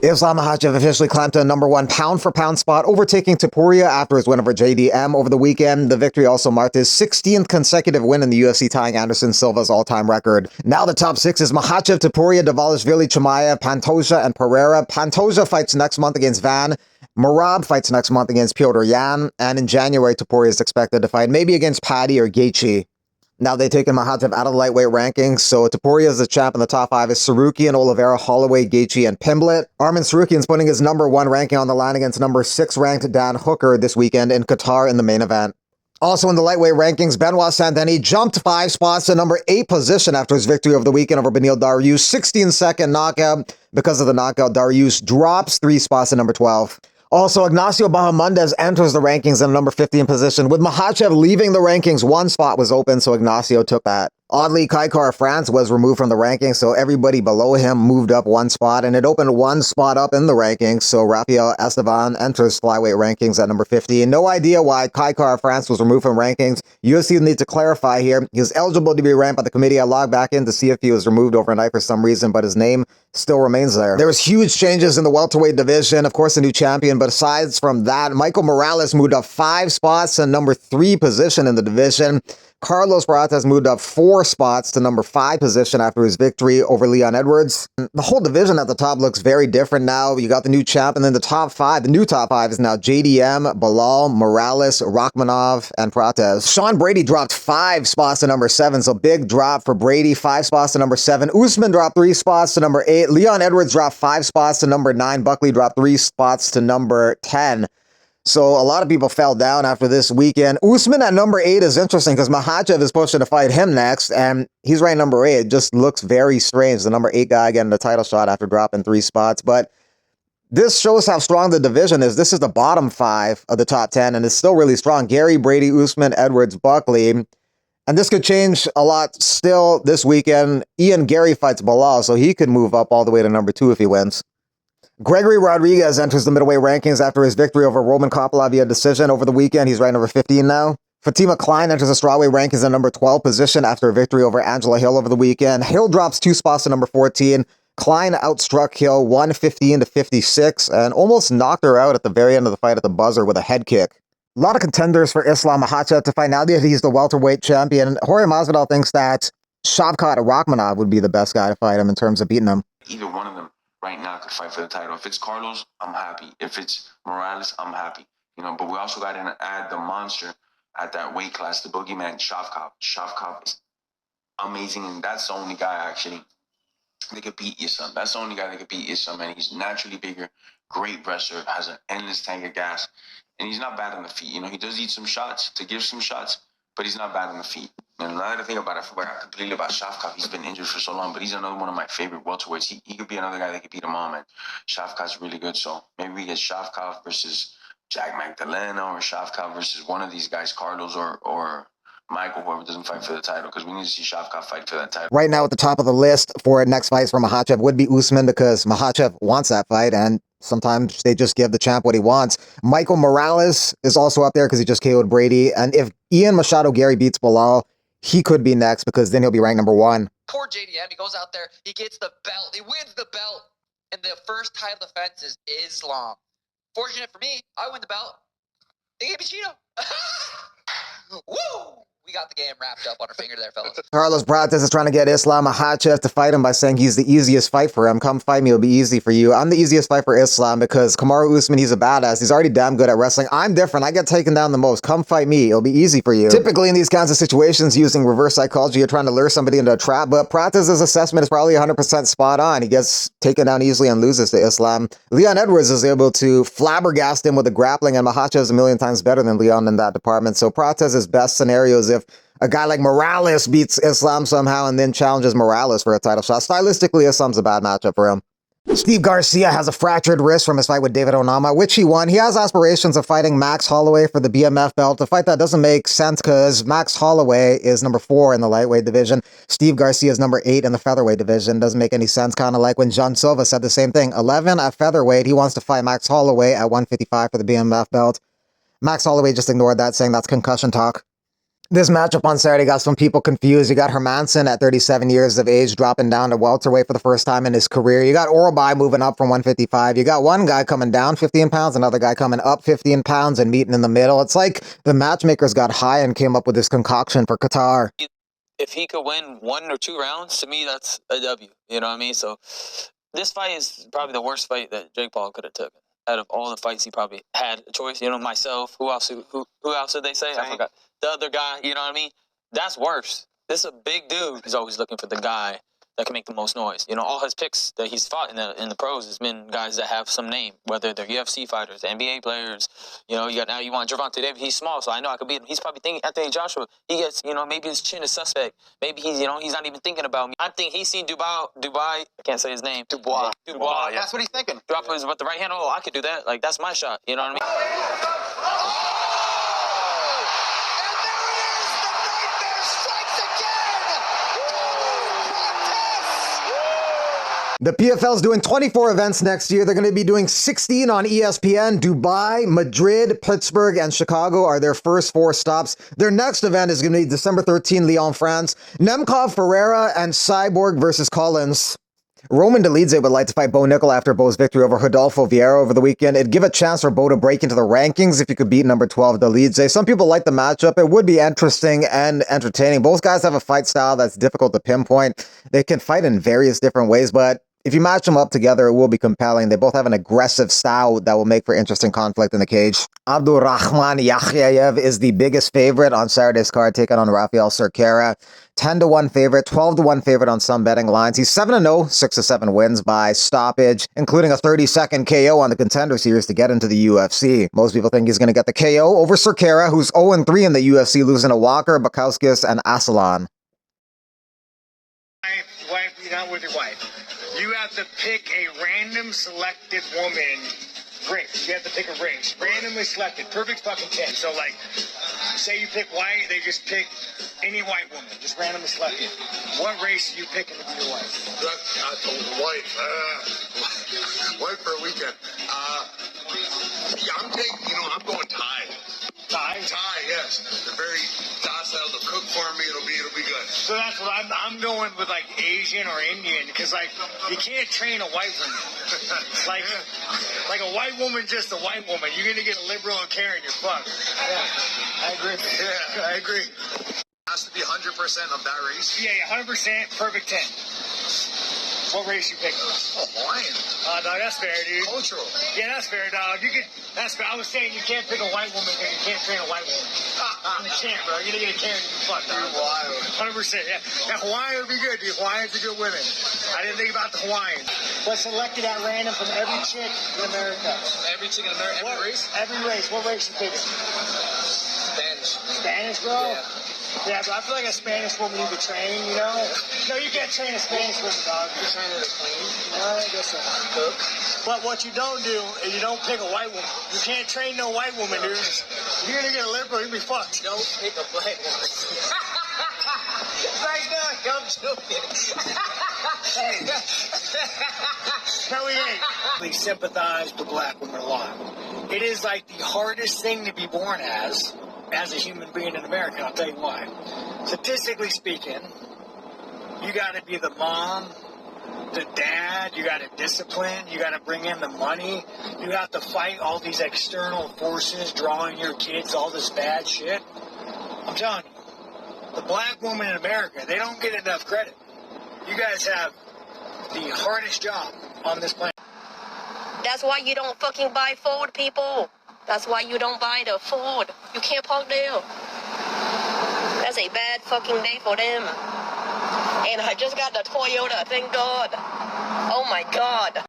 Islam Makhachev officially climbed to a #1 pound-for-pound spot, overtaking Topuria after his win over JDM over the weekend. The victory also marked his 16th consecutive win in the UFC, tying Anderson Silva's all-time record. Now the top 6 is Makhachev, Topuria, Dvalishvili, Chimaev, Pantoja, and Pereira. Pantoja fights next month against Van. Merab fights next month against Piotr Yan. And in January, Topuria is expected to fight maybe against Paddy or Gaethje. Now they've taken Makhachev out of the lightweight rankings, so Topuria is the champ in the top 5 is Sarukian, Oliveira, Holloway, Gaethje, and Pimblett. Arman Sarukian's putting his #1 ranking on the line against #6 ranked Dan Hooker this weekend in Qatar in the main event. Also in the lightweight rankings, Benoit Saint-Denis jumped 5 spots to #8 position after his victory over the weekend over Beneil Dariush. 16-second knockout. Because of the knockout, Dariush drops 3 spots to #12. Also, Ignacio Bahamondes enters the rankings in #15 position. With Makhachev leaving the rankings, 1 spot was open, so Ignacio took that. Oddly, Kai Kara-France was removed from the rankings, so everybody below him moved up 1 spot, and it opened 1 spot up in the rankings, so Rafael Esteban enters flyweight rankings at #15. No idea why Kai Kara-France was removed from rankings. UFC needs to clarify here. He was eligible to be ranked by the committee. I logged back in to see if he was removed overnight for some reason, but his name still remains there. There was huge changes in the welterweight division. Of course, a new champion, but aside from that, Michael Morales moved up 5 spots to #3 position in the division. Carlos Prates moved up 4 spots to #5 position after his victory over Leon Edwards. The whole division at the top looks very different now. You got the new champ, and then the top 5, the new top 5 is now JDM, Bilal, Morales, Rachmanov, and Prates. Sean Brady dropped 5 spots to #7, so big drop for Brady, 5 spots to #7. Usman dropped 3 spots to #8. Leon Edwards dropped 5 spots to #9. Buckley dropped 3 spots to #10. So a lot of people fell down after this weekend. Usman at #8 is interesting because Makhachev is pushing to fight him next, and he's ranked #8. It just looks very strange. The #8 guy getting the title shot after dropping 3 spots. But this shows how strong the division is. This is the bottom 5 of the top 10, and it's still really strong. Gary, Brady, Usman, Edwards, Buckley. And this could change a lot still this weekend. Ian Gary fights Bilal, so he could move up all the way to #2 if he wins. Gregory Rodriguez enters the middleweight rankings after his victory over Roman Kopylov via decision over the weekend. He's ranked #15 now. Fatima Klein enters the strawweight rankings in #12 position after a victory over Angela Hill over the weekend. Hill drops 2 spots to #14. Klein outstruck Hill 115 to 56 and almost knocked her out at the very end of the fight at the buzzer with a head kick. A lot of contenders for Islam Makhachev to fight now that he's the welterweight champion. Jorge Masvidal thinks that Shavkat Rakhmonov would be the best guy to fight him in terms of beating him. Either one of them right now could fight for the title. If it's Carlos, I'm happy. If it's Morales, I'm happy. But we also got to add the monster at that weight class, the boogeyman, Shavkat. Shavkat is amazing, and that's the only guy actually that could beat Islam. That's the only guy that could beat Islam, and he's naturally bigger, great wrestler, has an endless tank of gas, and he's not bad on the feet. He does eat some shots to give some shots, but he's not bad on the feet. And now that I think about it, I forgot completely about Shavkat. He's been injured for so long, but he's another one of my favorite welterweights. He could be another guy that could beat him all, man. Shavkat's really good, so maybe we get Shavkat versus Jack Magdalena or Shavkat versus one of these guys, Carlos or Michael, whoever doesn't fight for the title, because we need to see Shavkat fight for that title. Right now at the top of the list for next fights for Makhachev would be Usman because Makhachev wants that fight, and sometimes they just give the champ what he wants. Michael Morales is also up there because he just KO'd Brady, and if Ian Machado Gary beats Bilal, he could be next because then he'll be ranked #1. Poor JDM, he goes out there, he gets the belt, he wins the belt, and the first title defense is Islam. Fortunate for me, I win the belt. They gave me Cheeto. Woo! We got the game wrapped up on our finger there, fellas. Carlos Prates is trying to get Islam Makhachev to fight him by saying he's the easiest fight for him. Come fight me, it'll be easy for you. I'm the easiest fight for Islam because Kamaru Usman, he's a badass. He's already damn good at wrestling. I'm different. I get taken down the most. Come fight me. It'll be easy for you. Typically in these kinds of situations, using reverse psychology, you're trying to lure somebody into a trap, but Prates' assessment is probably 100% spot on. He gets taken down easily and loses to Islam. Leon Edwards is able to flabbergast him with the grappling, and Makhachev is a million times better than Leon in that department. So Prates' best scenario is if a guy like Morales beats Islam somehow and then challenges Morales for a title shot. Stylistically, Islam's a bad matchup for him. Steve Garcia has a fractured wrist from his fight with David Onama, which he won. He has aspirations of fighting Max Holloway for the BMF belt. A fight that doesn't make sense because Max Holloway is #4 in the lightweight division. Steve Garcia is #8 in the featherweight division. Doesn't make any sense, kind of like when John Silva said the same thing. 11 at featherweight. He wants to fight Max Holloway at 155 for the BMF belt. Max Holloway just ignored that, saying that's concussion talk. This matchup on Saturday got some people confused. You got Hermanson at 37 years of age dropping down to welterweight for the first time in his career. You got Orabai moving up from 155. You got one guy coming down 15 pounds, another guy coming up 15 pounds and meeting in the middle. It's like the matchmakers got high and came up with this concoction for Qatar. If he could win 1 or 2 rounds, to me, that's a W. You know what I mean? So this fight is probably the worst fight that Jake Paul could have taken. Out of all the fights he probably had a choice, you know, myself, who else did they say? I forgot. The other guy, you know what I mean? That's worse. This is a big dude. He's always looking for the guy that can make the most noise. You know, all his picks that he's fought in the pros has been guys that have some name, whether they're UFC fighters, NBA players. You know, you want Gervonta Davis. He's small, so I know I could beat him. He's probably thinking Anthony Joshua. He gets, you know, maybe his chin is suspect. Maybe he's not even thinking about me. I think he's seen Dubai. I can't say his name. Dubois. Yeah. That's what he's thinking. Drop his with the right hand. Oh, I could do that. Like, that's my shot. You know what I mean? The PFL's doing 24 events next year. They're going to be doing 16 on ESPN. Dubai, Madrid, Pittsburgh, and Chicago are their first 4 stops. Their next event is going to be December 13, Lyon, France. Nemkov, Ferreira, and Cyborg versus Collins. Roman Dolidze would like to fight Bo Nickel after Bo's victory over Rodolfo Vieira over the weekend. It'd give a chance for Bo to break into the rankings if he could beat number 12 Dolidze. Some people like the matchup. It would be interesting and entertaining. Both guys have a fight style that's difficult to pinpoint. They can fight in various different ways, but if you match them up together, it will be compelling. They both have an aggressive style that will make for interesting conflict in the cage. Abdurrahman Yakhyayev is the biggest favorite on Saturday's card, taking on Rafael Cerquera. 10-1 favorite, 12-1 favorite on some betting lines. He's 7-0, 6-7 wins by stoppage, including a 30-second KO on the Contender Series to get into the UFC. Most people think he's going to get the KO over Cerquera, who's 0-3 in the UFC, losing to Walker, Bukowskis, and Asalan. Wife, you're not with your wife. You have to pick a random selected woman race. You have to pick a race. Randomly selected. Perfect fucking 10. So, like, say you pick white, they just pick any white woman. Just randomly selected. What race are you picking to be your wife? White. White for a weekend. Yeah, I'm going Thai. Thai? Thai, yes. They're very docile. They'll cook for me. It'll be good. So that's what I'm going with, like, Asian or Indian, because, like, you can't train a white woman. like a white woman, just a white woman. You're going to get a liberal and Karen, you're fucked. Yeah, I agree. Yeah, I agree. Has to be 100% of that race. Yeah, 100%, perfect 10. What race you picking? Oh, Hawaiian. No, that's fair, dude. Cultural. Yeah, that's fair, dog. That's fair. I was saying you can't pick a white woman because you can't train a white woman. You can't, bro. You're going to get a Karen and you fucked, dog. Wild. 100%, yeah. Now, Hawaiian would be good, dude. Hawaiians are good women. I didn't think about the Hawaiians. But selected at random from every chick in America. Every chick in America, every race? Every race. What race you picking? Spanish. Spanish, bro? Yeah, but I feel like a Spanish woman you could train, you know? No, you can't train a Spanish woman, dog. You train her to clean. No, I guess so. Cook. But what you don't do is you don't pick a white woman. You can't train no white woman, dude. You're gonna get a liberal, you'll be fucked. Don't pick a black woman. Right now, I'm joking. Hey. No, we ain't. We sympathize with black women a lot. It is like the hardest thing to be born as a human being in America. I'll tell you why. Statistically speaking, you got to be the mom, the dad, you got to discipline, you got to bring in the money, you have to fight all these external forces drawing your kids, all this bad shit. I'm telling you, the black woman in America, they don't get enough credit. You guys have the hardest job on this planet. That's why you don't fucking buy food, people. That's why you don't buy the food. You can't park there. That's a bad fucking day for them. And I just got the Toyota, thank God. Oh my God.